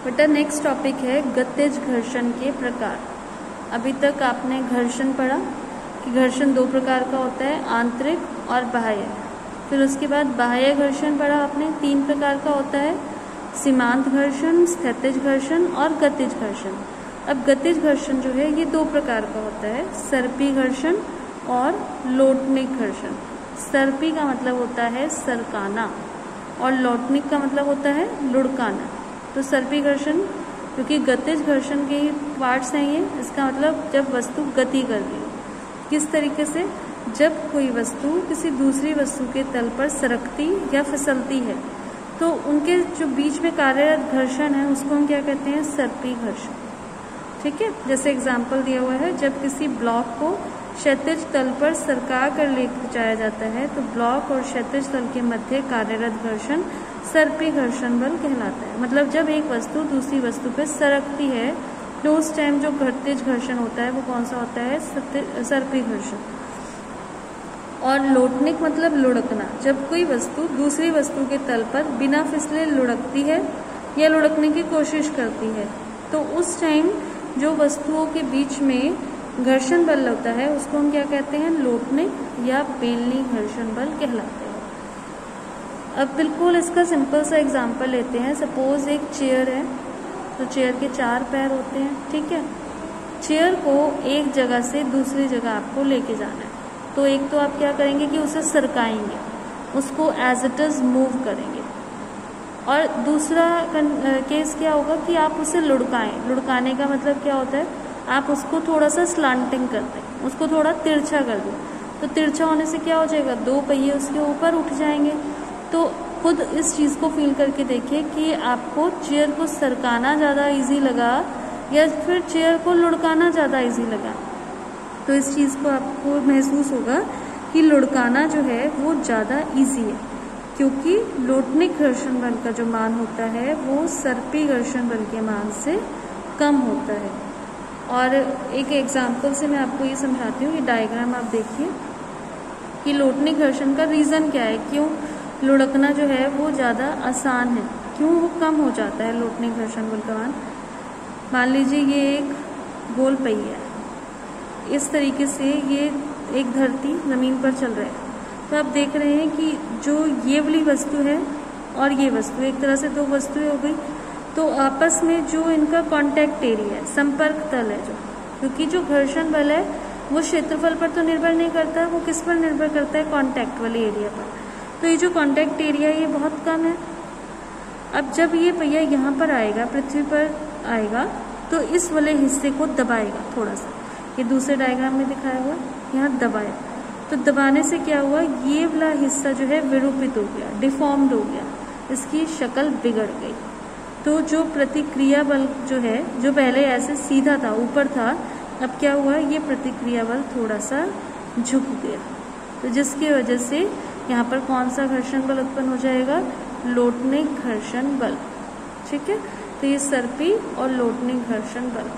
बेटा next topic है गतिज घर्षण के प्रकार। अभी तक आपने घर्षण पढ़ा कि घर्षण दो प्रकार का होता है, आंतरिक और बाह्य। फिर उसके बाद बाह्य घर्षण पढ़ा आपने, तीन प्रकार का होता है, सीमांत घर्षण, स्थैतिज घर्षण और गतिज घर्षण। अब गतिज घर्षण जो है ये दो प्रकार का होता है, सर्पी घर्षण और लोटनिक घर्षण। सर्पी का मतलब होता है सरकाना और लोटनिक का मतलब होता है लुढ़काना। तो सर्पी घर्षण क्योंकि गतिज घर्षण के ही पार्ट्स हैं ये, इसका मतलब जब वस्तु गति कर रही हो। किस तरीके से? जब कोई वस्तु किसी दूसरी वस्तु के तल पर सरकती या फिसलती है तो उनके जो बीच में कार्यरत घर्षण है उसको हम क्या कहते हैं? सर्पी घर्षण। ठीक है, जैसे एग्जाम्पल दिया हुआ है, जब किसी ब्लॉक को क्षैतिज तल पर सरका कर ले जाया जाता है तो ब्लॉक और क्षैतिज तल के मध्य कार्यरत घर्षण सर्पी घर्षण बल कहलाता है। मतलब जब एक वस्तु दूसरी वस्तु पर सरकती है तो उस टाइम जो गतिज घर्षण होता है वो कौन सा होता है? सर्पी घर्षण। और लोटनिक मतलब लुढ़कना, जब कोई वस्तु दूसरी वस्तु के तल पर बिना फिसले लुढ़कती है या लुढ़कने की कोशिश करती है तो उस टाइम जो वस्तुओं के बीच में घर्षण बल होता है उसको हम क्या कहते हैं? लोटनिक या बेलनी घर्षण बल कहलाते हैं। अब बिल्कुल इसका सिंपल सा एग्जांपल लेते हैं। सपोज एक चेयर है तो चेयर के चार पैर होते हैं, ठीक है। चेयर को एक जगह से दूसरी जगह आपको लेके जाना है तो एक तो आप क्या करेंगे कि उसे सरकाएंगे, उसको एज इट इज मूव करेंगे। और दूसरा केस क्या होगा कि आप उसे लुढ़काएं। लुढ़काने का मतलब क्या होता है? आप उसको थोड़ा सा स्लांटिंग कर दें, उसको थोड़ा तिरछा कर दें। तो तिरछा होने से क्या हो जाएगा? दो पहिए उसके ऊपर उठ जाएंगे। तो खुद इस चीज़ को फील करके देखिए कि आपको चेयर को सरकाना ज़्यादा इजी लगा या फिर चेयर को लुढ़काना ज़्यादा इजी लगा। तो इस चीज़ को आपको महसूस होगा कि लुढ़काना जो है वो ज़्यादा इजी है क्योंकि लोटनिक घर्षण बल का जो मान होता है वो सर्पी घर्षण बल के मान से कम होता है। और एक एग्जाम्पल से मैं आपको ये समझाती हूँ। ये डायग्राम आप देखिए कि लोटनिक घर्षण का रीज़न क्या है, क्यों लुढ़कना जो है वो ज़्यादा आसान है, क्यों वो कम हो जाता है लोटनिक घर्षण बल का मान। मान लीजिए ये एक गोल पहिया है, इस तरीके से ये एक धरती ज़मीन पर चल रहा है तो आप देख रहे हैं कि जो ये वाली वस्तु है और ये वस्तु एक तरह से दो वस्तुएं हो गई तो आपस में जो इनका कांटेक्ट एरिया है, संपर्क तल है जो, क्योंकि जो घर्षण बल है वो क्षेत्रफल पर तो निर्भर नहीं करता, वो किस पर निर्भर करता है? कांटेक्ट वाले एरिया पर। तो ये जो कांटेक्ट एरिया ये बहुत कम है। अब जब ये पहिया यहाँ पर आएगा, पृथ्वी पर आएगा तो इस वाले हिस्से को दबाएगा थोड़ा सा। ये दूसरे डायग्राम में दिखाया हुआ, यहाँ दबाया तो दबाने से क्या हुआ? ये वाला हिस्सा जो है विरूपित हो गया, डिफॉर्म्ड हो गया, इसकी शक्ल बिगड़ गई। तो जो प्रतिक्रिया बल जो है, जो पहले ऐसे सीधा था, ऊपर था, अब क्या हुआ? ये प्रतिक्रिया बल थोड़ा सा झुक गया। तो जिसकी वजह से यहाँ पर कौन सा घर्षण बल उत्पन्न हो जाएगा? लोटनिक घर्षण बल। ठीक है, तो ये सर्पी और लोटनिक घर्षण बल।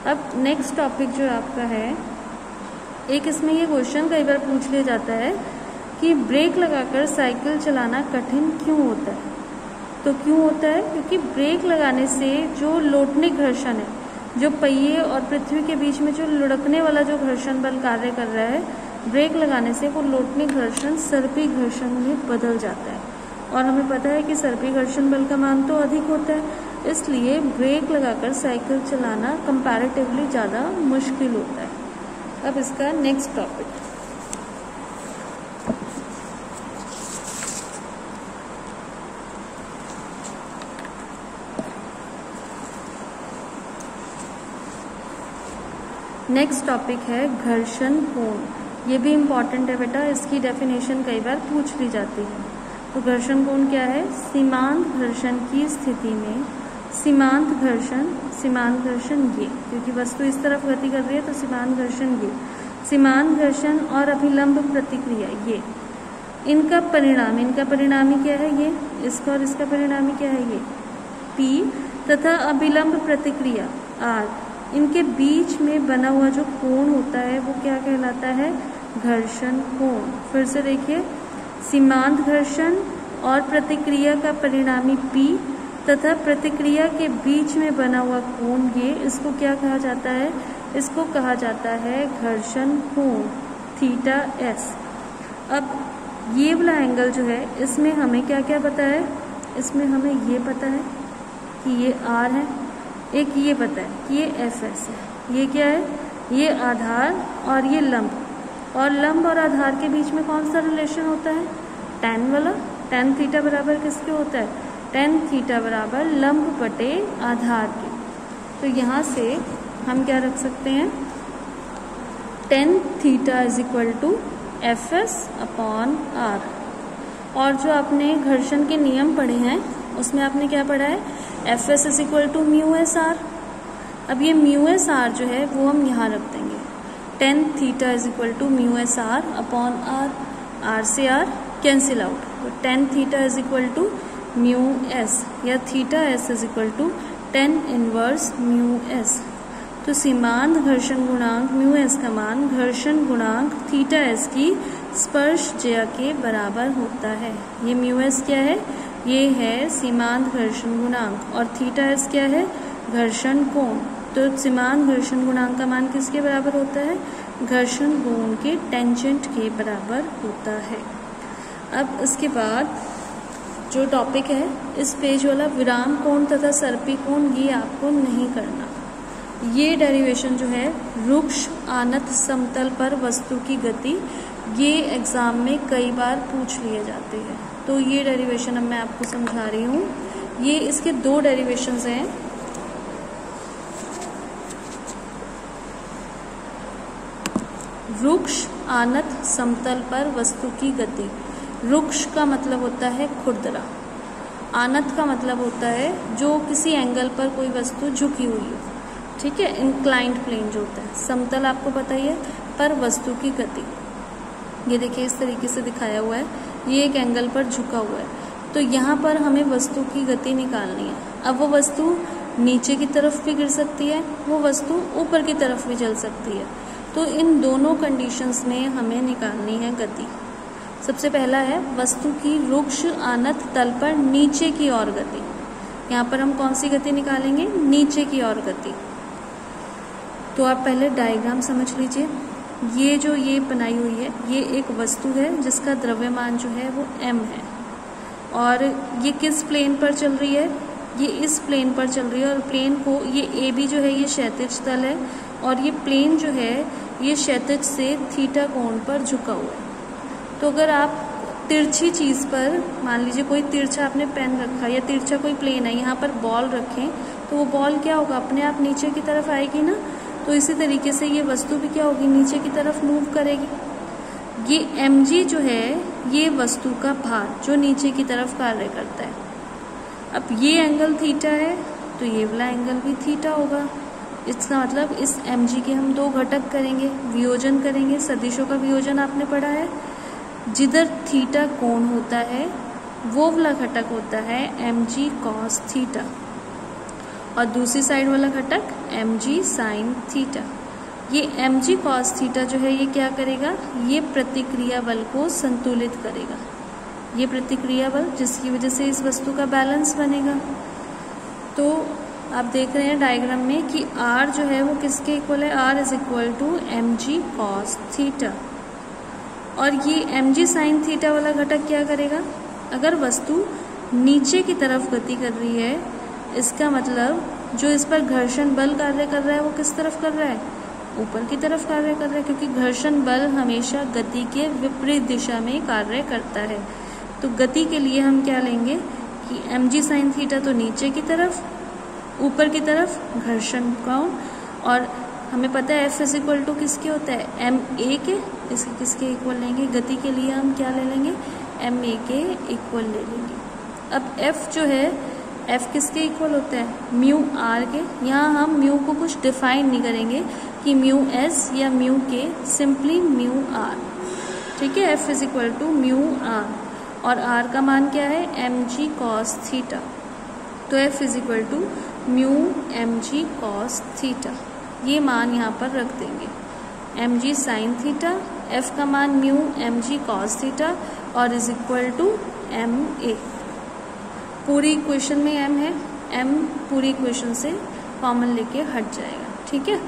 अब नेक्स्ट टॉपिक जो आपका है, एक इसमें ये क्वेश्चन कई बार पूछ लिया जाता है कि ब्रेक लगाकर साइकिल चलाना कठिन क्यों होता है? तो क्यों होता है? क्योंकि ब्रेक लगाने से जो लोटनिक घर्षण है, जो पहिए और पृथ्वी के बीच में जो लुढ़कने वाला जो घर्षण बल कार्य कर रहा है, ब्रेक लगाने से वो लोटनिक घर्षण सर्पी घर्षण में बदल जाता है। और हमें पता है कि सर्पी घर्षण बल का मान तो अधिक होता है, इसलिए ब्रेक लगाकर साइकिल चलाना कंपैरेटिवली ज़्यादा मुश्किल होता है। अब इसका नेक्स्ट टॉपिक, नेक्स्ट टॉपिक है घर्षण कोण। ये भी इम्पॉर्टेंट है बेटा, इसकी डेफिनेशन कई बार पूछ ली जाती है। तो घर्षण कोण क्या है? सीमांत घर्षण की स्थिति में सीमांत घर्षण ये, क्योंकि वस्तु इस तरफ गति कर रही है तो सीमांत घर्षण ये, सीमांत घर्षण और अभिलंब प्रतिक्रिया ये, इनका परिणामी क्या है? ये, इसका और इसका परिणामी क्या है? ये P, तथा अभिलंब प्रतिक्रिया R, इनके बीच में बना हुआ जो कोण होता है वो क्या कहलाता है? घर्षण कोण। फिर से देखिए, सीमांत घर्षण और प्रतिक्रिया का परिणामी P तथा प्रतिक्रिया के बीच में बना हुआ कोण, ये इसको क्या कहा जाता है? इसको कहा जाता है घर्षण कोण थीटा एस। अब ये वाला एंगल जो है इसमें हमें क्या क्या पता है? इसमें हमें ये पता है कि ये आर है, एक ये पता है कि ये एफ एस है। ये क्या है? ये आधार और ये लंब, और लंब और आधार के बीच में कौन सा रिलेशन होता है? tan वाला। tan थीटा बराबर किसके होता है? tan थीटा बराबर लंब बटे आधार के। तो यहाँ से हम क्या रख सकते हैं? tan theta is equal to F S upon R. और जो आपने घर्षण के नियम पढ़े हैं उसमें आपने क्या पढ़ा है? F S is equal to mu S R. अब ये म्यू एस आर जो है वो हम यहाँ रख देंगे। tan theta is equal to mu S r upon r. R से आर कैंसिल आउट, तो tan theta is equal to mu s या theta s is equal to tan inverse mu s. तो सीमांत घर्षण गुणांक म्यू एस का मान घर्षण गुणांक थीटा एस की स्पर्श ज्या के बराबर होता है। ये म्यू एस क्या है? ये है सीमांत घर्षण गुणांक, और थीटा एस क्या है? घर्षण कोण। तो सीमांत घर्षण गुणांक का मान किसके बराबर होता है? घर्षण कोण के टेंजेंट के बराबर होता है। अब इसके बाद जो टॉपिक है इस पेज वाला विराम कोण तथा सर्पी कोण, ये आपको नहीं करना। ये डेरिवेशन जो है रुक्ष आनत समतल पर वस्तु की गति, ये एग्जाम में कई बार पूछ लिए जाते हैं। तो ये डेरिवेशन अब मैं आपको समझा रही हूँ। ये इसके दो डेरिवेशंस हैं। रुक्ष आनत समतल पर वस्तु की गति। रुक्ष का मतलब होता है खुरदरा, आनत का मतलब होता है जो किसी एंगल पर कोई वस्तु झुकी हुई हो, ठीक है, इंक्लाइंड प्लेन जो होता है। समतल आपको पता ही है, पर वस्तु की गति। ये देखिए इस तरीके से दिखाया हुआ है, ये एक एंगल पर झुका हुआ है। तो यहाँ पर हमें वस्तु की गति निकालनी है। अब वो वस्तु नीचे की तरफ भी गिर सकती है, वो वस्तु ऊपर की तरफ भी चल सकती है। तो इन दोनों कंडीशंस में हमें निकालनी है गति। सबसे पहला है वस्तु की रुक्ष आनत तल पर नीचे की ओर गति। यहाँ पर हम कौन सी गति निकालेंगे? नीचे की ओर गति। तो आप पहले डायग्राम समझ लीजिए। ये जो ये बनाई हुई है, ये एक वस्तु है जिसका द्रव्यमान जो है वो m है, और ये किस प्लेन पर चल रही है? ये इस प्लेन पर चल रही है, और प्लेन को ये AB जो है ये क्षैतिज तल है, और ये प्लेन जो है ये क्षैतिज से थीटा कोण पर झुका हुआ है। तो अगर आप तिरछी चीज़ पर, मान लीजिए कोई तिरछा आपने पेन रखा या तिरछा कोई प्लेन है, यहाँ पर बॉल रखें तो वो बॉल क्या होगा? अपने आप नीचे की तरफ आएगी ना। तो इसी तरीके से ये वस्तु भी क्या होगी? नीचे की तरफ मूव करेगी। ये mg जो है ये वस्तु का भार जो नीचे की तरफ कार्य करता है। अब ये एंगल थीटा है तो ये वाला एंगल भी थीटा होगा। इसका मतलब इस mg के हम दो घटक करेंगे, वियोजन करेंगे। सदिशों का वियोजन आपने पढ़ा है। जिधर थीटा कोण होता है वो वाला घटक होता है mg cos थीटा, और दूसरी साइड वाला घटक mg sin थीटा। ये mg cos थीटा जो है ये क्या करेगा? ये प्रतिक्रिया बल को संतुलित करेगा। ये प्रतिक्रिया बल जिसकी वजह से इस वस्तु का बैलेंस बनेगा। तो आप देख रहे हैं डायग्राम में कि r जो है वो किसके इक्वल है? r is equal to mg cos theta. और ये mg sin थीटा वाला घटक क्या करेगा? अगर वस्तु नीचे की तरफ गति कर रही है, इसका मतलब जो इस पर घर्षण बल कार्य कर रहा है वो किस तरफ कर रहा है? ऊपर की तरफ कार्य कर रहा है, क्योंकि घर्षण बल हमेशा गति के विपरीत दिशा में कार्य करता है। तो गति के लिए हम क्या लेंगे कि mg sin थीटा तो नीचे की तरफ, ऊपर की तरफ घर्षण कोण, और हमें पता है F इज इक्वल टू किसके होता है? ma के। इसके किसके इक्वल लेंगे? गति के लिए हम क्या ले लेंगे? ma के इक्वल ले लेंगे। अब F जो है, F किसके इक्वल होता है? म्यू r के। यहाँ हम म्यू को कुछ डिफाइन नहीं करेंगे कि म्यू s या mu k, simply mu r, ठीक है। F is equal to mu r, और r का मान क्या है? mg cos theta. तो F is equal to mu mg cos theta, ये मान यहाँ पर रख देंगे। mg sin थीटा, F का मान म्यू mg cos थीटा, और इज इक्वल टू ma। पूरी इक्वेशन में m है, m पूरी इक्वेशन से कॉमन लेके हट जाएगा, ठीक है।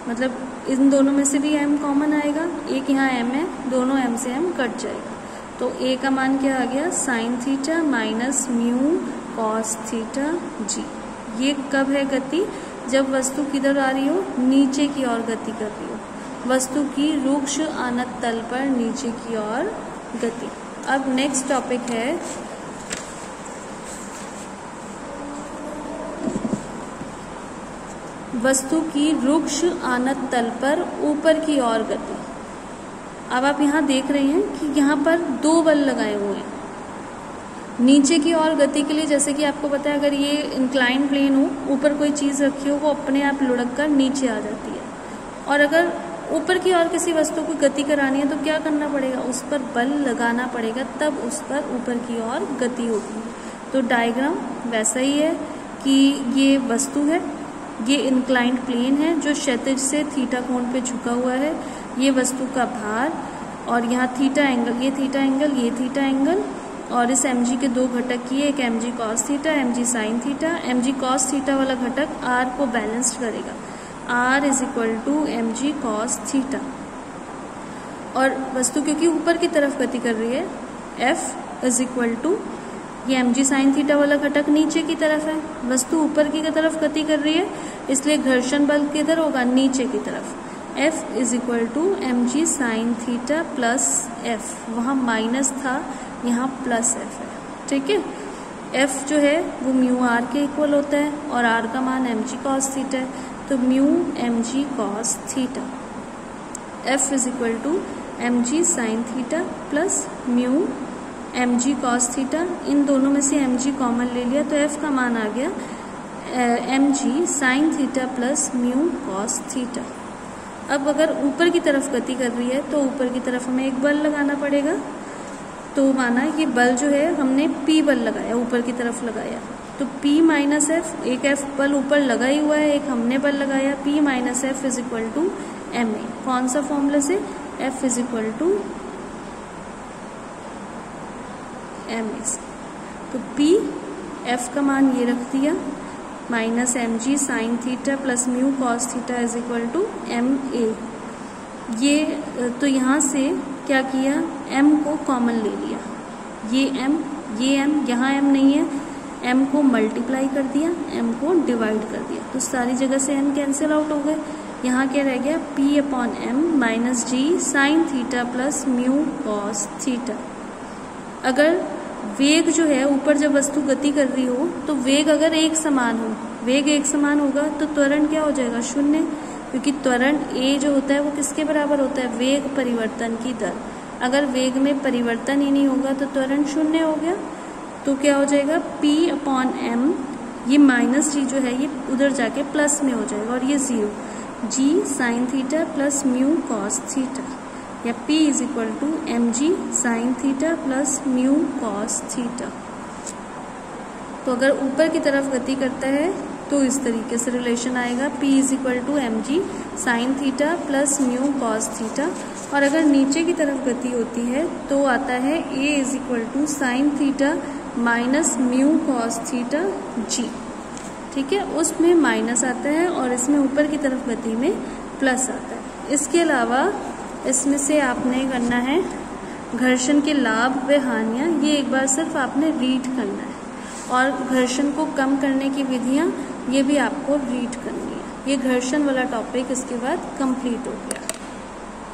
मतलब इन दोनों में से भी m कॉमन आएगा, एक यहाँ m है, दोनों m से m कट जाएगा। तो a का मान क्या आ गया, sine theta minus mu cos theta g. ये कब है गति, जब वस्तु किधर आ रही हो, नीचे की ओर गति कर रही हो, वस्तु की रुक्ष आनत तल पर नीचे की ओर गति। अब नेक्स्ट टॉपिक है वस्तु की रुक्ष आनत तल पर ऊपर की ओर गति। अब आप यहाँ देख रहे हैं कि यहाँ पर दो बल लगाए हुए हैं नीचे की ओर गति के लिए। जैसे कि आपको पता है, अगर ये इंक्लाइन प्लेन हो, ऊपर कोई चीज़ रखी हो, वो अपने आप लुढ़क कर नीचे आ जाती है। और अगर ऊपर की ओर किसी वस्तु को गति करानी है तो क्या करना पड़ेगा, उस पर बल लगाना पड़ेगा, तब उस पर ऊपर की ओर गति होगी। तो डायग्राम वैसा ही है कि ये वस्तु है, ये इंक्लाइंड प्लेन है जो क्षैतिज से थीटा कोण पे झुका हुआ है, ये वस्तु का भार, और यहाँ थीटा एंगल, ये थीटा एंगल, ये थीटा एंगल, और इस mg के दो घटक की, एक mg cos theta, mg sin theta. mg cos theta वाला घटक r को बैलेंस्ड करेगा, r is equal to mg cos theta. और वस्तु क्योंकि ऊपर की तरफ गति कर रही है, f इज इक्वल टू, ये mg sin थीटा वाला घटक नीचे की तरफ है, वस्तु ऊपर की तरफ गति कर रही है, इसलिए घर्षण बल किधर होगा, नीचे की तरफ। f is equal to mg sin theta plus f, वहाँ माइनस था, यहाँ प्लस f है, ठीक है। f जो है वो म्यू r के इक्वल होता है, और r का मान mg cos थीटा है, तो mu mg cos theta. f is equal to mg sin theta plus mu mg cos theta. इन दोनों में से mg कॉमन ले लिया तो f का मान आ गया mg sin theta plus mu cos theta. अब अगर ऊपर की तरफ गति कर रही है तो ऊपर की तरफ हमें एक बल लगाना पड़ेगा। तो माना ये बल जो है हमने P बल लगाया, ऊपर की तरफ लगाया, तो P माइनस एफ, एक F बल ऊपर लगा ही हुआ है, एक हमने बल लगाया, P minus F is equal to MA। कौन सा फॉर्मूला से, F is equal to MA से। तो P F का मान ये रख दिया, minus mg sine theta plus mu cos theta is equal to MA। ये तो यहाँ से क्या किया, m को कॉमन ले लिया, ये m यहाँ m नहीं है, m को मल्टीप्लाई कर दिया, m को डिवाइड कर दिया, तो सारी जगह से m कैंसिल आउट हो गए। यहाँ क्या रह गया, p upon m minus g sine theta plus mu cos theta. अगर वेग जो है ऊपर जब वस्तु गति कर रही हो तो वेग अगर एक समान हो, वेग एक समान होगा तो त्वरण क्या हो जाएगा, शून्य, क्योंकि त्वरण a जो होता है वो किसके बराबर होता है, वेग परिवर्तन की दर। अगर वेग में परिवर्तन ही नहीं होगा तो त्वरण शून्य हो गया, तो क्या हो जाएगा, p अपॉन m, ये माइनस g जो है ये उधर जाके प्लस में हो जाएगा, और ये 0, g sine theta plus mu cos theta, या p is equal to mg sine theta plus mu cos theta. तो अगर ऊपर की तरफ गति करता है तो इस तरीके से रिलेशन आएगा, p is equal to mg sine theta plus mu cos theta. और अगर नीचे की तरफ गति होती है तो आता है a is equal to sine theta minus mu cos theta g, ठीक है, उसमें माइनस आता है और इसमें ऊपर की तरफ गति में प्लस आता है। इसके अलावा इसमें से आपने करना है घर्षण के लाभ व हानियाँ, ये एक बार सिर्फ आपने रीड करना है, और घर्षण को कम करने की विधियाँ ये भी आपको रीड करनी है। ये घर्षण वाला टॉपिक इसके बाद कंप्लीट हो गया।